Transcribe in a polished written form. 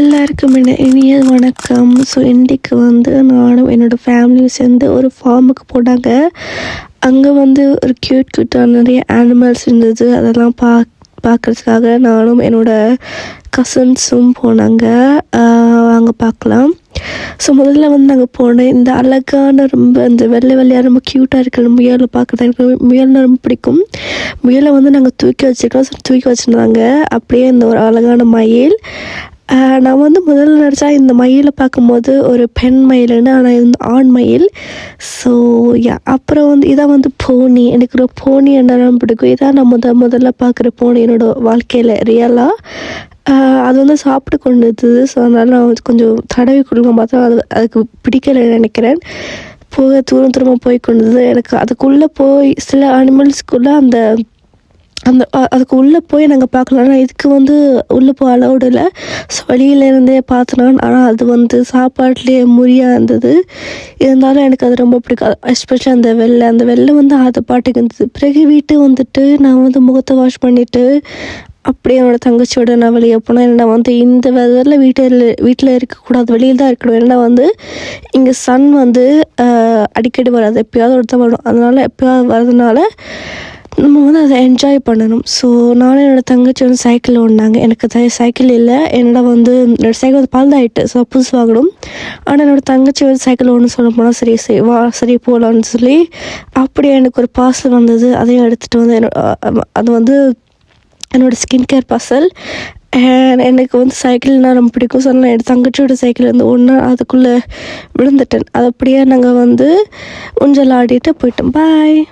எல்லாருக்கும் இனிய வணக்கம். ஸோ இன்றைக்கு நானும் என்னோடய ஃபேமிலியும் சேர்ந்து ஒரு ஃபார்முக்கு போனாங்க. அங்கே ஒரு க்யூட்டான நிறைய அனிமல்ஸ் இருந்தது. அதெல்லாம் பார்க்குறதுக்காக நானும் என்னோடய கசின்ஸும் போனாங்க. அங்கே பார்க்கலாம். ஸோ முதல்ல நாங்கள் போனேன். இந்த அழகான ரொம்ப இந்த வெள்ளை வெள்ளையாக ரொம்ப க்யூட்டாக இருக்கிற முயலை பார்க்குறது எனக்கு முயல்னா ரொம்ப பிடிக்கும். முயலை நாங்கள் தூக்கி வச்சுருந்தாங்க. அப்படியே இந்த ஒரு அழகான மயில். நான் முதல்ல நினச்சா இந்த மயிலை பார்க்கும்போது ஒரு பெண் மயில்னு, ஆனால் இது ஆண் மயில். ஸோ அப்புறம் இதான் போனி. எனக்கு ஒரு போனி என்ன பிடிக்கும். இதான் நான் முதல்ல பார்க்குற போனி என்னோடய வாழ்க்கையில் ரியலாக. அது சாப்பிட்டு கொண்டு இருந்தது. ஸோ அதனால் நான் கொஞ்சம் தடவி கொடுக்க பார்த்தா அதுக்கு பிடிக்கலைன்னு நினைக்கிறேன். தூரமாக போய் கொண்டது. எனக்கு அதுக்குள்ளே போய் சில அனிமல்ஸ்க்குள்ளே அதுக்கு உள்ளே போய் நாங்கள் பார்க்கலாம். ஆனால் இதுக்கு உள்ளே போய் அலௌடு இல்லை. ஸோ வெளியிலேருந்தே பார்த்துனான். ஆனால் அது சாப்பாட்லேயே முறியாக இருந்தது. இருந்தாலும் எனக்கு அது ரொம்ப பிடிக்கும். எஸ்பெஷலி அந்த வெள்ளை அது பாட்டுக்கு இருந்தது. பிறகு வீட்டு நான் முகத்தை வாஷ் பண்ணிவிட்டு அப்படியே என்னோடய தங்கச்சியோட நான் வெளியே போனேன். ஏன்னா இந்த வெதரில் வீட்டில் இருக்கக்கூடாது, வெளியில் தான் இருக்கணும். ஏன்னா இங்கே சன் அடிக்கடி வராது, எப்போயாவது ஒருத்தர் வரும். அதனால் எப்போயாவது வர்றதுனால நம்ம அதை என்ஜாய் பண்ணணும். ஸோ நானும் என்னோடய தங்கச்சி சைக்கிள் ஓடினாங்க. எனக்கு சைக்கிள் இல்லை. என்னோட என்னோடய சைக்கிள் பழுதாயிட்டு. ஸோ புதுசு வாங்கணும். ஆனால் என்னோடய தங்கச்சி சைக்கிள் ஓடணும்னு சொல்ல போனால் சரி போகலான்னு சொல்லி அப்படியே எனக்கு ஒரு பார்சல் வந்தது. அதையும் எடுத்துகிட்டு அது என்னோடய ஸ்கின் கேர் பார்சல். எனக்கு சைக்கிள்னால் ரொம்ப பிடிக்கும். ஸோ நான் என் தங்கச்சியோட சைக்கிள் ஒன்றா அதுக்குள்ளே விழுந்துட்டேன். அது அப்படியே நாங்கள் ஊஞ்சல் ஆடிட்டு போயிட்டோம். பாய்.